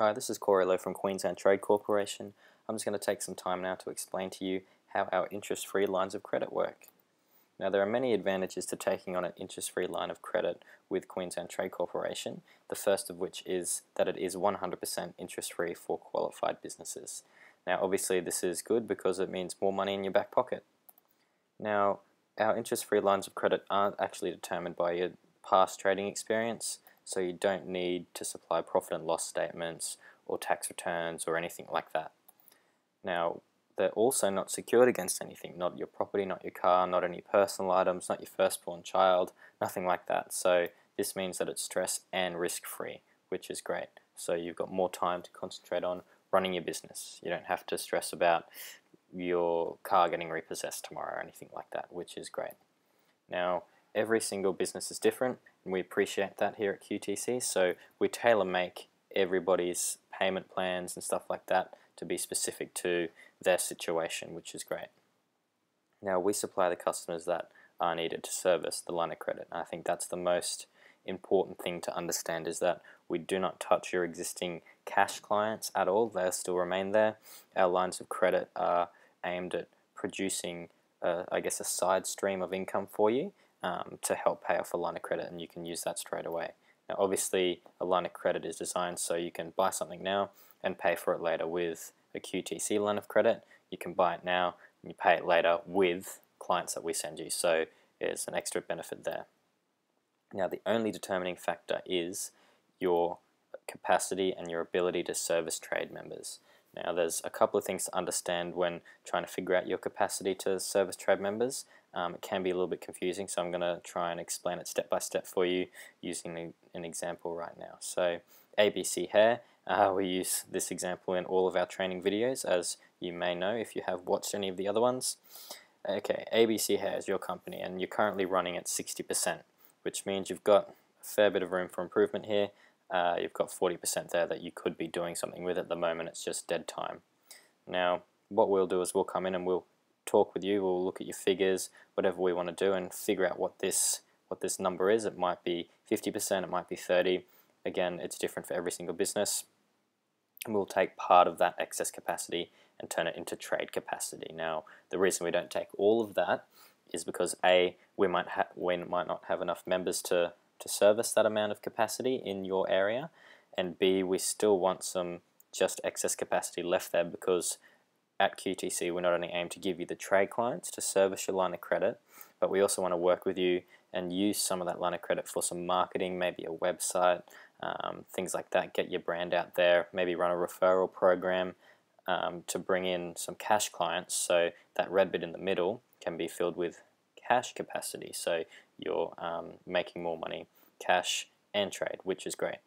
Hi, this is Corey Lowe from Queensland Trade Corporation. I'm just going to take some time now to explain to you how our interest-free lines of credit work. Now, there are many advantages to taking on an interest-free line of credit with Queensland Trade Corporation, the first of which is that it is 100% interest-free for qualified businesses. Now, obviously this is good because it means more money in your back pocket. Now, our interest-free lines of credit aren't actually determined by your past trading experience, so you don't need to supply profit and loss statements or tax returns or anything like that. Now, they're also not secured against anything, not your property, not your car, not any personal items, not your firstborn child, nothing like that. So this means that it's stress and risk-free, which is great. So you've got more time to concentrate on running your business. You don't have to stress about your car getting repossessed tomorrow or anything like that, which is great. Now, every single business is different, and we appreciate that here at QTC, so we tailor-make everybody's payment plans and stuff like that to be specific to their situation, which is great. Now, we supply the customers that are needed to service the line of credit, and I think that's the most important thing to understand, is that we do not touch your existing cash clients at all. They'll still remain there. Our lines of credit are aimed at producing I guess a side stream of income for you to help pay off a line of credit, and you can use that straight away. Now, obviously a line of credit is designed so you can buy something now and pay for it later. With a QTC line of credit, you can buy it now and you pay it later with clients that we send you, so there's an extra benefit there. Now, the only determining factor is your capacity and your ability to service trade members. Now, there's a couple of things to understand when trying to figure out your capacity to service trade members. It can be a little bit confusing, so I'm going to try and explain it step by step for you using an example right now. So, ABC Hair, we use this example in all of our training videos, as you may know if you have watched any of the other ones. Okay, ABC Hair is your company, and you're currently running at 60%, which means you've got a fair bit of room for improvement here. You've got 40% there that you could be doing something with. At the moment it's just dead time. Now, what we'll do is we'll come in and we'll talk with you, we'll look at your figures, whatever we want to do, and figure out what this number is. It might be 50%, it might be 30%. Again, it's different for every single business. And we'll take part of that excess capacity and turn it into trade capacity. Now, the reason we don't take all of that is because A, we might not have enough members to service that amount of capacity in your area, and B, we still want some just excess capacity left there, because at QTC we not only aim to give you the trade clients to service your line of credit, but we also want to work with you and use some of that line of credit for some marketing, maybe a website, things like that, get your brand out there, maybe run a referral program to bring in some cash clients, so that red bit in the middle can be filled with cash capacity, so you're making more money, cash and trade, which is great.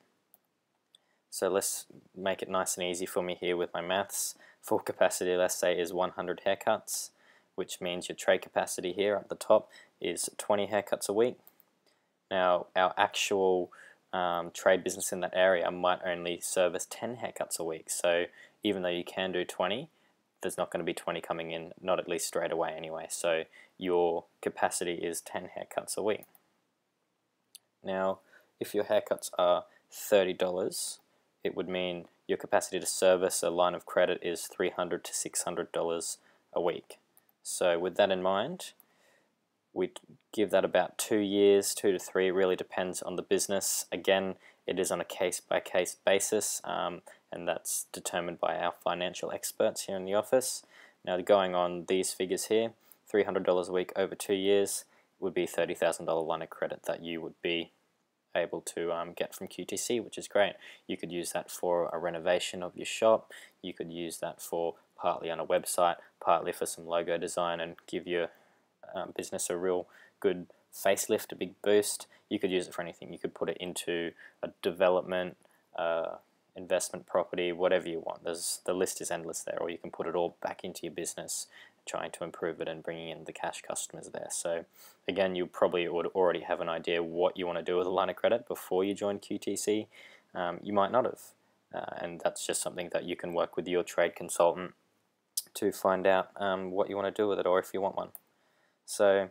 So let's make it nice and easy for me here with my maths. Full capacity, let's say, is 100 haircuts, which means your trade capacity here at the top is 20 haircuts a week. Now, our actual trade business in that area might only service 10 haircuts a week, so even though you can do 20, there's not going to be 20 coming in, not at least straight away anyway, so your capacity is 10 haircuts a week. Now, if your haircuts are $30, it would mean your capacity to service a line of credit is $300 to $600 a week. So with that in mind, we give that about 2 years, 2 to 3, it really depends on the business. Again, it is on a case-by-case basis, and that's determined by our financial experts here in the office. Now, going on these figures here, $300 a week over 2 years would be $30,000 line of credit that you would be able to get from QTC, which is great. You could use that for a renovation of your shop, you could use that for partly on a website, partly for some logo design and give your business a real good facelift, a big boost. You could use it for anything. You could put it into a development, investment property, whatever you want. The list is endless there, or you can put it all back into your business, trying to improve it and bringing in the cash customers there. So again, you probably would already have an idea what you want to do with a line of credit before you join QTC. You might not have, and that's just something that you can work with your trade consultant to find out what you want to do with it, or if you want one. So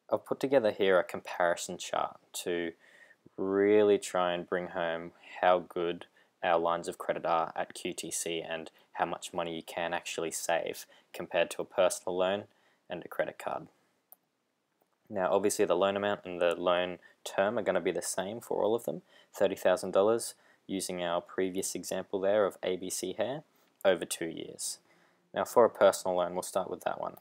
I've put together here a comparison chart to really try and bring home how good our lines of credit are at QTC and how much money you can actually save compared to a personal loan and a credit card. Now obviously the loan amount and the loan term are going to be the same for all of them, $30,000, using our previous example there of ABC Hair, over 2 years. Now for a personal loan, we'll start with that one.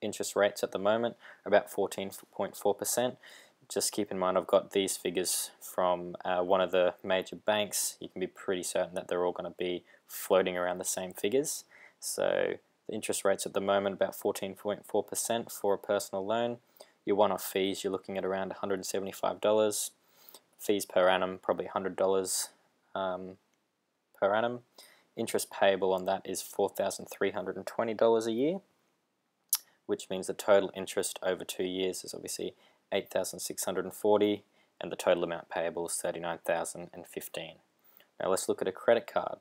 Interest rates at the moment are about 14.4%. Just keep in mind I've got these figures from one of the major banks. You can be pretty certain that they're all going to be floating around the same figures. So the interest rates at the moment about 14.4% for a personal loan. Your one-off fees, you're looking at around $175. Fees per annum, probably $100 per annum. Interest payable on that is $4,320 a year, which means the total interest over 2 years is obviously $8,640, and the total amount payable is $39,015. Now let's look at a credit card.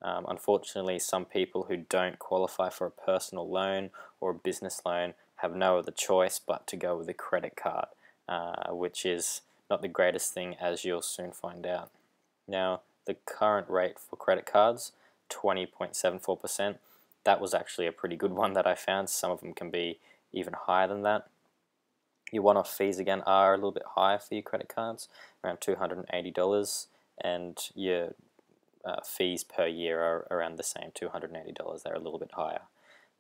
Unfortunately, some people who don't qualify for a personal loan or a business loan have no other choice but to go with a credit card, which is not the greatest thing, as you'll soon find out. Now, the current rate for credit cards, 20.74%. That was actually a pretty good one that I found. Some of them can be even higher than that. Your one-off fees again are a little bit higher for your credit cards, around $280, and your fees per year are around the same, $280. They're a little bit higher.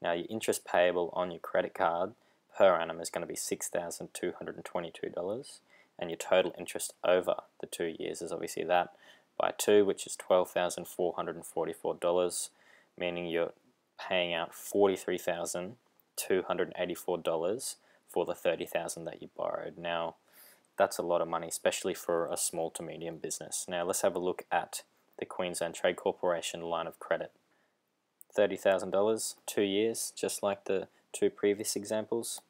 Now your interest payable on your credit card per annum is going to be $6,222, and your total interest over the 2 years is obviously that by 2, which is $12,444, meaning you're paying out $43,284 for the $30,000 that you borrowed. Now that's a lot of money, especially for a small to medium business. Now let's have a look at the Queensland Trade Corporation line of credit. $30,000, 2 years, just like the two previous examples.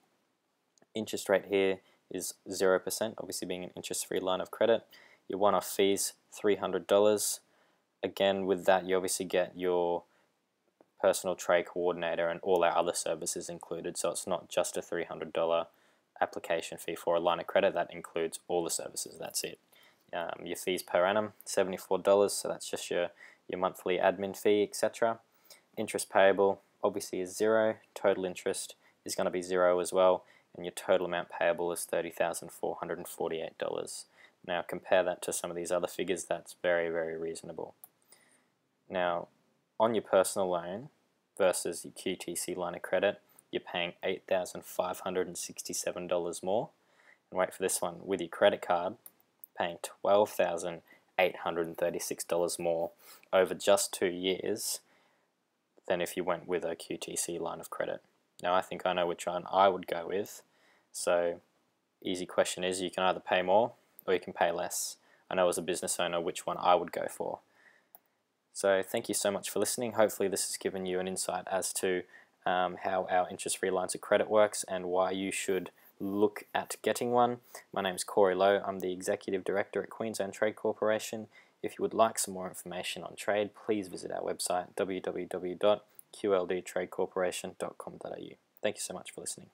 Interest rate here is 0%, obviously being an interest-free line of credit. Your one-off fees, $300. Again, with that you obviously get your personal trade coordinator and all our other services included, so it's not just a $300 application fee for a line of credit. That includes all the services. That's it. Your fees per annum, $74, so that's just your monthly admin fee, etc. Interest payable obviously is 0. Total interest is going to be 0 as well, and your total amount payable is $30,448. Now compare that to some of these other figures. That's very, very reasonable. Now on your personal loan versus your QTC line of credit, you're paying $8,567 more. And wait for this one, with your credit card, paying $12,836 more over just 2 years than if you went with a QTC line of credit. Now I think I know which one I would go with. So easy question is, you can either pay more or you can pay less. I know as a business owner which one I would go for. So thank you so much for listening. Hopefully this has given you an insight as to how our interest-free lines of credit works and why you should look at getting one. My name is Corey Lowe. I'm the Executive Director at Queensland Trade Corporation. If you would like some more information on trade, please visit our website www.qldtradecorporation.com.au. Thank you so much for listening.